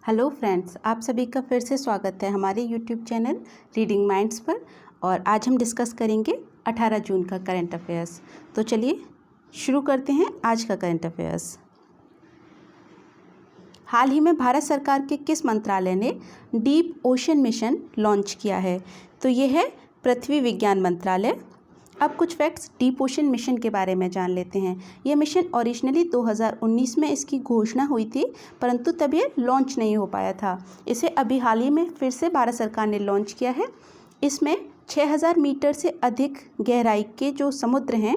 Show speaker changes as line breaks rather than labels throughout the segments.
Hello friends, आप सभी का फिर से स्वागत है हमारे यूट्यूब चैनल रीडिंग माइंड्स पर। और आज हम डिस्कस करेंगे 18 जून का करंट अफेयर्स। तो चलिए शुरू करते हैं आज का करंट अफेयर्स। हाल ही में भारत सरकार के किस मंत्रालय ने डीप ओशन मिशन लॉन्च किया है? तो ये है पृथ्वी विज्ञान मंत्रालय। अब कुछ फैक्ट्स डीप ओशन मिशन के बारे में जान लेते हैं। ये मिशन ओरिजिनली 2019 में इसकी घोषणा हुई थी, परंतु तब ये लॉन्च नहीं हो पाया था। इसे अभी हाल ही में फिर से भारत सरकार ने लॉन्च किया है। इसमें 6000 मीटर से अधिक गहराई के जो समुद्र हैं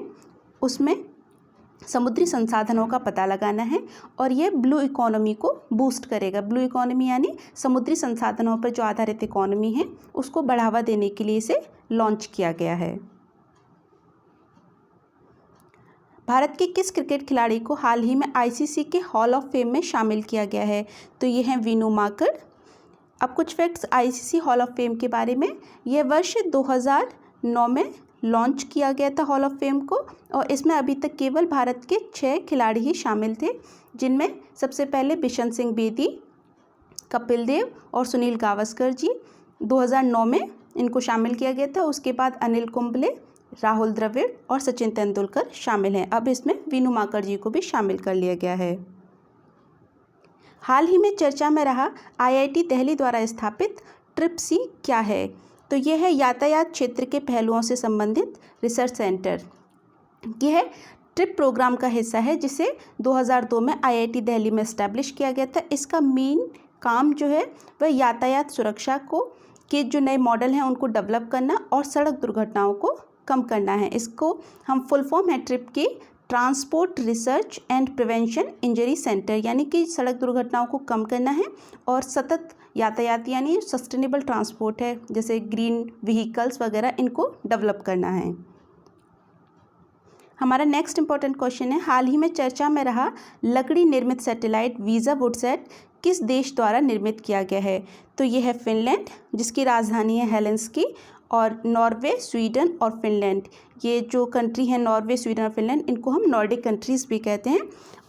उसमें समुद्री संसाधनों का पता लगाना है और ये ब्लू इकोनॉमी को बूस्ट करेगा। ब्लू इकोनॉमी यानी समुद्री संसाधनों पर जो आधारित इकोनॉमी है उसको बढ़ावा देने के लिए इसे लॉन्च किया गया है। भारत के किस क्रिकेट खिलाड़ी को हाल ही में आईसीसी के हॉल ऑफ फेम में शामिल किया गया है? तो ये हैं वीनू माकड़। अब कुछ facts ICC hall of fame के बारे में। यह वर्ष 2009 में लॉन्च किया गया था हॉल ऑफ फेम को, और इसमें अभी तक केवल भारत के 6 खिलाड़ी ही शामिल थे, जिनमें सबसे पहले बिशन सिंह बेदी, कपिल देव और सुनील गावस्कर जी 2009 में इनको शामिल किया गया था। उसके बाद अनिल कुंबले, राहुल द्रविड़ और सचिन तेंदुलकर शामिल हैं। अब इसमें वीनू माकड़ जी को भी शामिल कर लिया गया है। हाल ही में चर्चा में रहा आईआईटी दिल्ली द्वारा स्थापित ट्रिप-सी क्या है? तो यह है यातायात क्षेत्र के पहलुओं से संबंधित रिसर्च सेंटर। यह ट्रिप प्रोग्राम का हिस्सा है जिसे 2002 में आईआईटी दिल्ली में इस्टेब्लिश किया गया था। इसका मेन काम जो है वह यातायात सुरक्षा के जो नए मॉडल हैं उनको डेवलप करना और सड़क दुर्घटनाओं को कम करना है। इसको हम फुल फॉर्म है ट्रिप की transport research and prevention injury centre, यानी कि सड़क दुर्घटनाओं को कम करना है और सतत यातायात यानी सस्टेनेबल ट्रांसपोर्ट है, जैसे ग्रीन व्हीकल्स वगैरह, इनको डेवलप करना है। हमारा नेक्स्ट इंपॉर्टेंट क्वेश्चन है, हाल ही में चर्चा में रहा लकड़ी निर्मित सैटेलाइट वीज़ा वुडसैट किस देश द्वारा निर्मित किया गया है? तो यह है फिनलैंड, जिसकी राजधानी है हेलेंसिकी। और नॉर्वे, स्वीडन और फिनलैंड, ये जो कंट्री हैं नॉर्वे, स्वीडन और फिनलैंड, इनको हम नॉर्डिक कंट्रीज़ भी कहते हैं।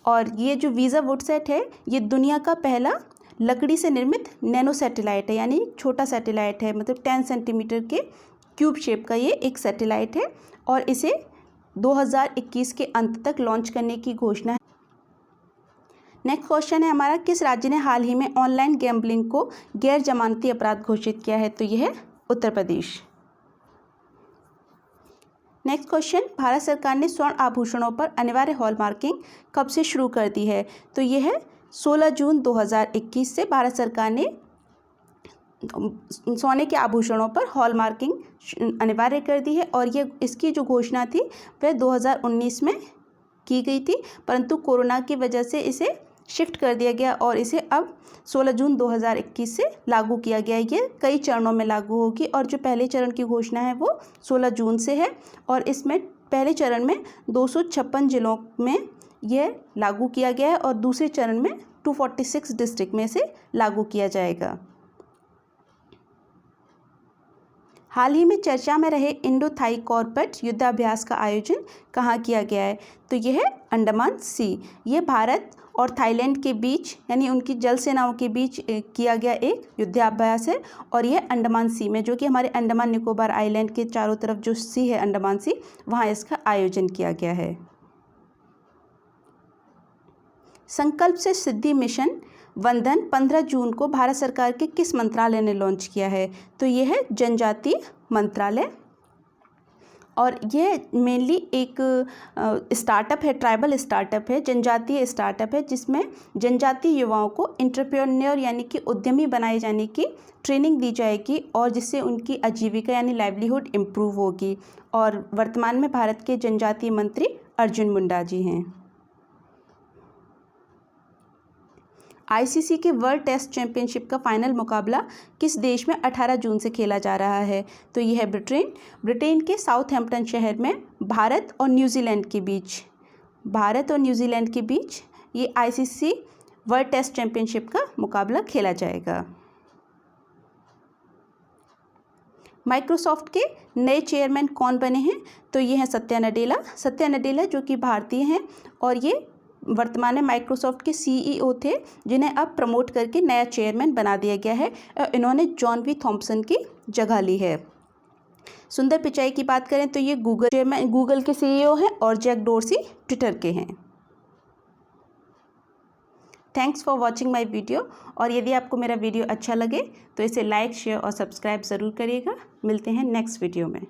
और ये जो वीज़ा वुडसैट है ये दुनिया का पहला लकड़ी से निर्मित नैनो सैटेलाइट है, यानी छोटा सैटेलाइट है, मतलब 10 सेंटीमीटर के क्यूब शेप का ये एक सैटेलाइट है और इसे 2021 के अंत तक लॉन्च करने की घोषणा है। नेक्स्ट क्वेश्चन है हमारा, किस राज्य ने हाल ही में ऑनलाइन गैम्बलिंग को गैर जमानती अपराध घोषित किया है? तो यह है उत्तर प्रदेश। नेक्स्ट क्वेश्चन, भारत सरकार ने स्वर्ण आभूषणों पर अनिवार्य हॉलमार्किंग कब से शुरू कर दी है? तो यह है 16 जून 2021 से भारत सरकार ने सोने के आभूषणों पर हॉलमार्किंग अनिवार्य कर दी है। और ये इसकी जो घोषणा थी वह 2019 में की गई थी, परंतु कोरोना की वजह से इसे शिफ्ट कर दिया गया और इसे अब 16 जून 2021 से लागू किया गया है। ये कई चरणों में लागू होगी और जो पहले चरण की घोषणा है वो 16 जून से है और इसमें पहले चरण में 256 जिलों में यह लागू किया गया है और दूसरे चरण में 246 डिस्ट्रिक्ट में से लागू किया जाएगा। हाल ही में चर्चा में रहे इंडो थाई कॉर्बेट युद्धाभ्यास का आयोजन कहाँ किया गया है? तो यह है अंडमान सी। ये भारत और थाईलैंड के बीच यानी उनकी जल सेनाओं के बीच किया गया एक युद्धाभ्यास है और यह अंडमान सी में, जो कि हमारे अंडमान निकोबार आइलैंड के चारों तरफ जो सी है अंडमान सी, वहाँ इसका आयोजन किया गया है। संकल्प से सिद्धि मिशन वंदन 15 जून को भारत सरकार के किस मंत्रालय ने लॉन्च किया है? तो यह है जनजातीय मंत्रालय और यह मेनली एक स्टार्टअप है, ट्राइबल स्टार्टअप है, जनजातीय स्टार्टअप है, जिसमें जनजातीय युवाओं को एंटरप्रेन्योर यानी कि उद्यमी बनाए जाने की ट्रेनिंग दी जाएगी और जिससे उनकी आजीविका यानी लाइवलीहुड इम्प्रूव होगी। और वर्तमान में भारत के जनजातीय मंत्री अर्जुन मुंडा जी हैं। आईसीसी के वर्ल्ड टेस्ट चैंपियनशिप का फाइनल मुकाबला किस देश में 18 जून से खेला जा रहा है? तो यह है ब्रिटेन के साउथहैम्पटन शहर में भारत और न्यूजीलैंड के बीच ये आईसीसी वर्ल्ड टेस्ट चैंपियनशिप का मुकाबला खेला जाएगा। माइक्रोसॉफ्ट के नए चेयरमैन कौन बने हैं? तो ये हैं सत्या नडेला जो कि भारतीय हैं और ये वर्तमान में माइक्रोसॉफ्ट के सीईओ थे, जिन्हें अब प्रमोट करके नया चेयरमैन बना दिया गया है और इन्होंने जॉन वी थॉम्पसन की जगह ली है। सुंदर पिचाई की बात करें तो ये गूगल के सीईओ हैं और जैक डोर्सी ट्विटर के हैं। Thanks for watching my video. और यदि आपको मेरा वीडियो अच्छा लगे तो इसे लाइक, शेयर और सब्सक्राइब ज़रूर करिएगा। मिलते हैं नेक्स्ट वीडियो में।